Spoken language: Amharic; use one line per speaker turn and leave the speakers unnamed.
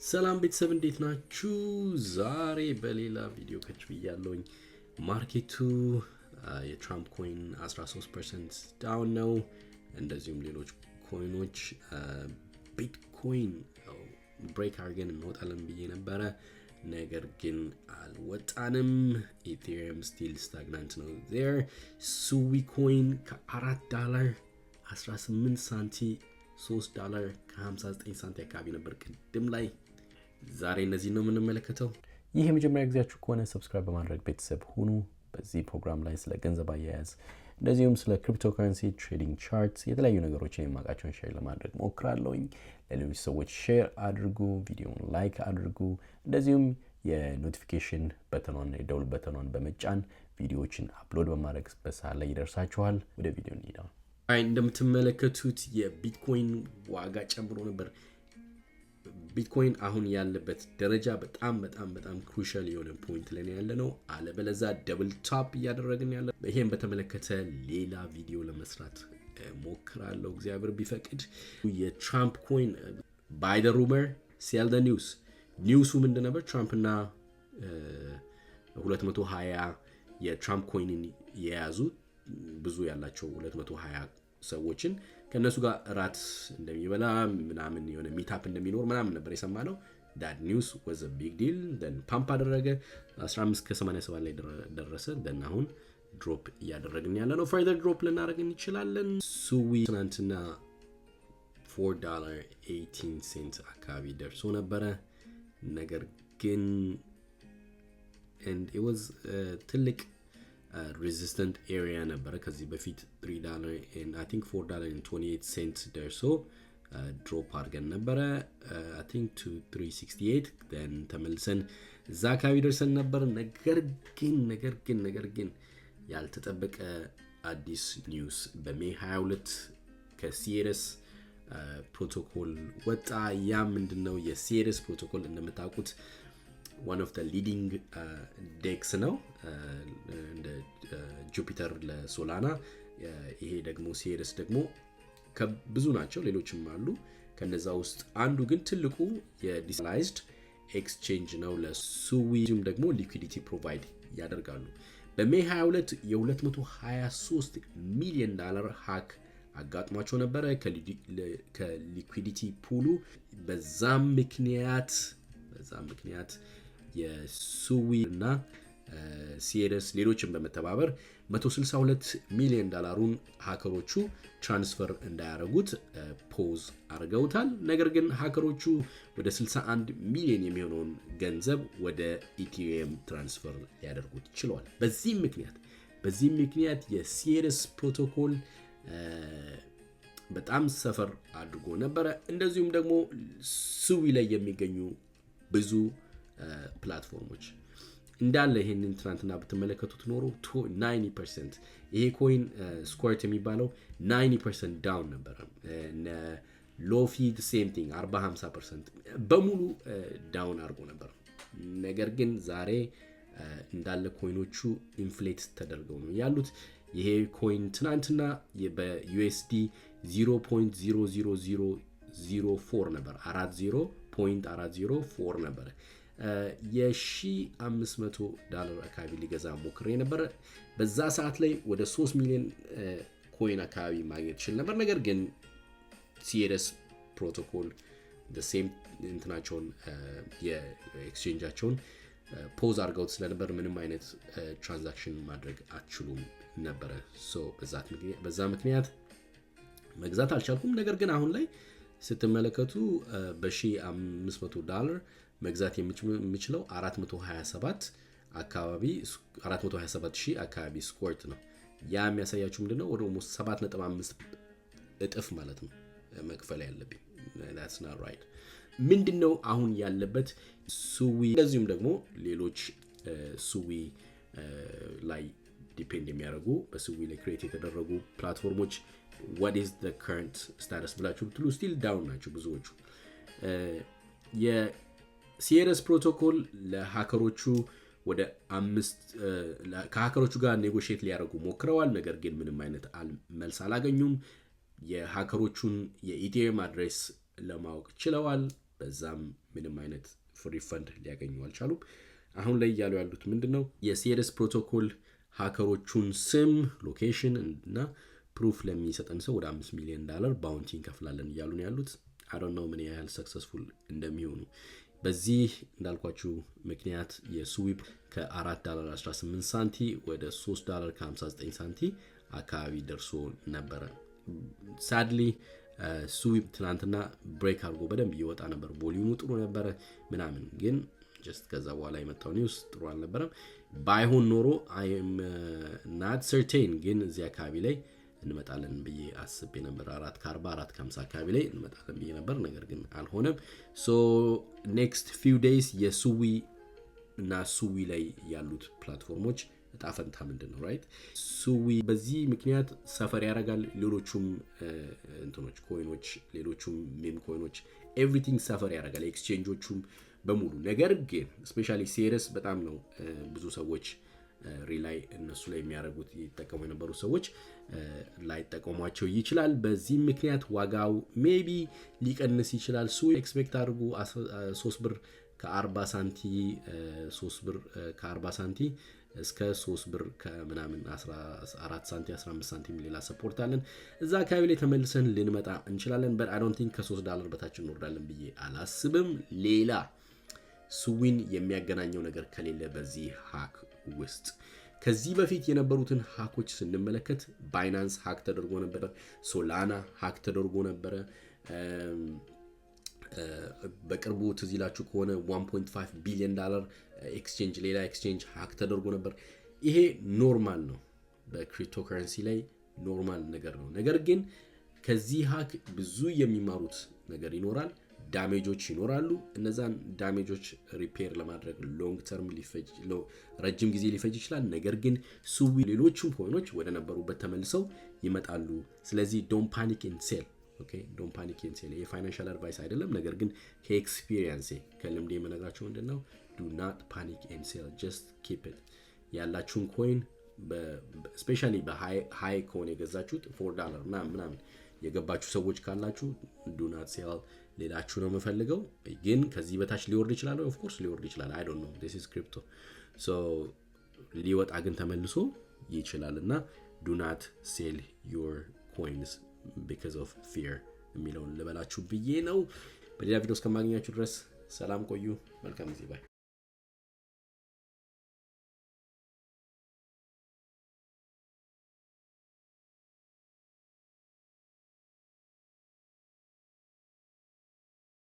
ሰላም ቤተሰብ እንዴት ናችሁ? ዛሬ በሌላ ቪዲዮ ከች ብያለሁኝ። ማርኬቱ የትራምፕ ኮይን 13% ዳውን ነው። እንደዚሁም ሌሎች ኮይኖች ቢትኮይን ብሬክ አድርገን እንወጣለን ብዬ ነበረ፣ ነገር ግን አልወጣንም። ኢቴሪየም ስቲል ስታግናንት ነው ዜር። ሱዊ ኮይን $4 18 ሳንቲ $3 ከ59 ሳንቲ አካባቢ ነበር ቅድም ላይ። ዛሬ እነዚህ ነው የምንመለከተው።
ይህ የመጀመሪያ ጊዜያችሁ ከሆነ ሰብስክራይብ በማድረግ ቤተሰብ ሁኑ። በዚህ ፕሮግራም ላይ ስለ ገንዘብ አያያዝ እንደዚሁም ስለ ክሪፕቶከረንሲ ትሬዲንግ ቻርት የተለያዩ ነገሮችን የማውቃቸውን ሼር ለማድረግ ሞክራለሁኝ። ለሌሎች ሰዎች ሼር አድርጉ፣ ቪዲዮውን ላይክ አድርጉ። እንደዚሁም የኖቲፊኬሽን በተኗን የደውል በተኗን በመጫን ቪዲዮዎችን አፕሎድ በማድረግ በሰዓት ላይ ይደርሳችኋል። ወደ ቪዲዮ እንሂድ።
እንደምትመለከቱት የቢትኮይን ዋጋ ጨምሮ ነበር። ቢትኮይን አሁን ያለበት ደረጃ በጣም በጣም በጣም ክሩሻል የሆነ ፖይንት ላይ ያለ ነው። አለበለዛ ደብል ቶፕ እያደረግን ያለ። ይሄን በተመለከተ ሌላ ቪዲዮ ለመስራት ሞክራለሁ እግዚአብሔር ቢፈቅድ። የትራምፕ ኮይን ባይ ዘ ሩመር ሴል ዘ ኒውስ። ኒውሱ ምንድን ነበር? ትራምፕና 220 የትራምፕ ኮይንን የያዙ ብዙ ያላቸው 220 ሰዎችን ከነሱ ጋር ራት እንደሚበላ ምናምን የሆነ ሚታፕ እንደሚኖር ምናምን ነበር የሰማነው። that news was a big deal. then ፓምፕ አደረገ 15 ከ87 ላይ ደረሰ። then አሁን ድሮፕ እያደረግን ያለ ነው። further ድሮፕ ልናደርግ እንችላለን። ሱዊ ትናንትና $4.18 አካባቢ ደርሶ ነበረ፣ ነገር ግን and it was ትልቅ resistant area ነበረ። ከዚህ በፊት $3 and I think $4.28 ደርሶ ድሮፕ አድርገን ነበረ I think to 368 then ተመልሰን እዛ አካባቢ ደርሰን ነበር። ነገር ግን ያልተጠበቀ አዲስ ኒውስ በሜይ 22 ከሲሪየስ ፕሮቶኮል ወጣ። ያ ምንድነው? የሲሪየስ ፕሮቶኮል እንደምታውቁት one of the leading DEX ነው እንደ ጁፒተር ለሶላና። ይሄ ደግሞ ሲሪየስ ደግሞ ከብዙ ናቸው፣ ሌሎችም አሉ። ከነዛ ውስጥ አንዱ ግን ትልቁ የዲሰንትራላይዝድ ኤክስቼንጅ ነው ለሱዊም ደግሞ ሊኩዊዲቲ ፕሮቫይድ ያደርጋሉ። በሜይ 22 የ$223 ሚሊዮን ሃክ አጋጥሟቸው ነበረ ከሊኩዊዲቲ ፑሉ። በዛም ምክንያት የሱዊ እና ሲሪየስ ሌሎችን በመተባበር $162 ሚሊዮን ሃከሮቹ ትራንስፈር እንዳያደርጉት ፖዝ አድርገውታል። ነገር ግን ሃከሮቹ ወደ 61 ሚሊዮን የሚሆነውን ገንዘብ ወደ ኢቴሪየም ትራንስፈር ሊያደርጉት ችለዋል። በዚህ ምክንያት የሲሪየስ ፕሮቶኮል በጣም ሰፈር አድርጎ ነበረ። እንደዚሁም ደግሞ ሱዊ ላይ የሚገኙ ብዙ ፕላትፎርሞች እንዳለ ይሄንን ትናንትና ብትመለከቱት ኖሮ 90% ይሄ ኮይን ስኳርት የሚባለው 90% ዳውን ነበረ። ሎፊ ሴም ቲንግ 40-50% በሙሉ ዳውን አድርጎ ነበር። ነገር ግን ዛሬ እንዳለ ኮይኖቹ ኢንፍሌት ተደርገው ነው ያሉት። ይሄ ኮይን ትናንትና በዩኤስዲ 0.00004 ነበር፣ 40.404 ነበር። $1,500 አካባቢ ሊገዛ ሞክሬ ነበር። በዛ ሰዓት ላይ ወደ 3 ሚሊዮን ኮይን አካባቢ ማግኘት ይችል ነበር። ነገር ግን ሲሪየስ ፕሮቶኮል ሴም እንትናቸውን የኤክስቼንጃቸውን ፖዝ አድርገውት ስለነበር ምንም አይነት ትራንዛክሽን ማድረግ አትችሉም ነበረ። በዛ ምክንያት መግዛት አልቻልኩም። ነገር ግን አሁን ላይ ስትመለከቱ $1,500 መግዛት የሚችለው 427,000 አካባቢ ስኳርት ነው። ያ የሚያሳያችሁ ምንድነው? ወደ 7.5 እጥፍ ማለት ነው መክፈል ያለብኝ። that's not right። ምንድነው አሁን ያለበት ሱዊ፣ እንደዚሁም ደግሞ ሌሎች ሱዊ ላይ ዲፔንድ የሚያደርጉ በሱዊ ላይ ክሬት የተደረጉ ፕላትፎርሞች what is the current status ብላችሁ ብትሉ ስቲል ዳውን ናቸው ብዙዎቹ። የሲሪየስ ፕሮቶኮል ለሃከሮቹ ወደ 5 ከሃከሮቹ ጋር ኔጎሺየት ሊያደርጉ ሞክረዋል። ነገር ግን ምንም አይነት መልስ አላገኙም። የሃከሮቹን የኢቴሪየም አድሬስ ለማወቅ ችለዋል። በዛም ምንም አይነት ሪፈንድ ሊያገኙ አልቻሉም። አሁን ላይ እያሉ ያሉት ምንድነው የሲሪየስ ፕሮቶኮል ሃከሮቹን ስም፣ ሎኬሽን እና ፕሩፍ ለሚሰጠን ሰው ወደ $5 ሚሊዮን ባውንቲ እንከፍላለን እያሉ ነው ያሉት። አይ ዶንት ኖ ምን ያህል ሰክሰስፉል እንደሚሆኑ። በዚህ እንዳልኳችሁ ምክንያት የስዊፕ $4.18 ወደ $3.59 አካባቢ ደርሶ ነበረ። ሳድሊ ስዊፕ ትናንትና ብሬክ አድርጎ በደንብ ይወጣ ነበር። ቮሊዩሙ ጥሩ ነበረ ምናምን፣ ግን ጀስት ከዛ በኋላ የመጣው ኒውስ ጥሩ አልነበረም። ባይሆን ኖሮ አይም ናት ሰርቴን፣ ግን እዚህ አካባቢ ላይ እንመጣለን ብዬ አስቤ ነበር። 4.40 4.50 አካባቢ ላይ እንመጣለን ብዬ ነበር፣ ነገር ግን አልሆነም። ሶ ኔክስት ፊው ዴይስ የሱዊ እና ሱዊ ላይ ያሉት ፕላትፎርሞች እጣ ፈንታ ምንድን ነው? ራይት ሱዊ በዚህ ምክንያት ሰፈር ያደርጋል። ሌሎቹም እንትኖች ኮይኖች፣ ሌሎቹም ሜም ኮይኖች ኤቭሪቲንግ ሰፈር ያደርጋል፣ ኤክስቼንጆቹም በሙሉ። ነገር ግን ስፔሻሊ ሲሪየስ በጣም ነው ብዙ ሰዎች ሪላይ እነሱ ላይ የሚያደርጉት ይጠቀሙ የነበሩ ሰዎች ላይጠቀሟቸው ይችላል። በዚህ ምክንያት ዋጋው ሜቢ ሊቀንስ ይችላል። ሱ ኤክስፔክት አድርጉ 3 ብር ከ40 ሳንቲ 3 ብር ከ40 ሳንቲ እስከ 3 ብር ከምናምን 14 ሳንቲ 15 ሳንቲም ሌላ ሰፖርት አለን። እዛ አካባቢ ላይ ተመልሰን ልንመጣ እንችላለን። በት አይ ዶንት ቲንክ $3 በታች እንወርዳለን ብዬ አላስብም። ሌላ ስዊን የሚያገናኘው ነገር ከሌለ በዚህ ሃክ ውስጥ ከዚህ በፊት የነበሩትን ሃኮች ስንመለከት ባይናንስ ሃክ ተደርጎ ነበረ፣ ሶላና ሃክ ተደርጎ ነበረ። በቅርቡ ትዝ ይላችሁ ከሆነ $1.5 ቢሊዮን ኤክስቼንጅ ሌላ ኤክስቼንጅ ሃክ ተደርጎ ነበር። ይሄ ኖርማል ነው፣ በክሪፕቶ ከረንሲ ላይ ኖርማል ነገር ነው። ነገር ግን ከዚህ ሃክ ብዙ የሚማሩት ነገር ይኖራል፣ ዳሜጆች ይኖራሉ። እነዛን ዳሜጆች ሪፔር ለማድረግ ሎንግ ተርም ረጅም ጊዜ ሊፈጅ ይችላል። ነገር ግን ሱዊ ሌሎቹም ኮይኖች ወደ ነበሩበት ተመልሰው ይመጣሉ። ስለዚህ ዶንት ፓኒክ ኤንድ ሴል። ኦኬ ዶንት ፓኒክ ኤንድ ሴል። የፋይናንሻል አድቫይስ አይደለም፣ ነገር ግን ከኤክስፒሪየንስ ከልምዴ የምነግራቸው ምንድነው ዱ ናት ፓኒክ ኤንድ ሴል፣ ጀስት ኪፕ ኢት። ያላችሁን ኮይን ስፔሻሊ በሃይ ከሆነ የገዛችሁት $4 ምናምን የገባችሁ ሰዎች ካላችሁ ዱ ናት ሴል ሌላችሁ ነው የምፈልገው። ግን ከዚህ በታች ሊወርድ ይችላል፣ ኦፍ ኮርስ ሊወርድ ይችላል። አይ ዶንት ኖ ዲስ ኢዝ ክሪፕቶ። ሶ ሊወጣ ግን ተመልሶ ይችላል እና ዱ ናት ሴል ዮር ኮይንስ ቢካዝ ኦፍ ፊር የሚለውን ልበላችሁ ብዬ ነው። በሌላ ቪዲዮ እስከማገኛችሁ ድረስ ሰላም ቆዩ። መልካም ጊዜ ባይ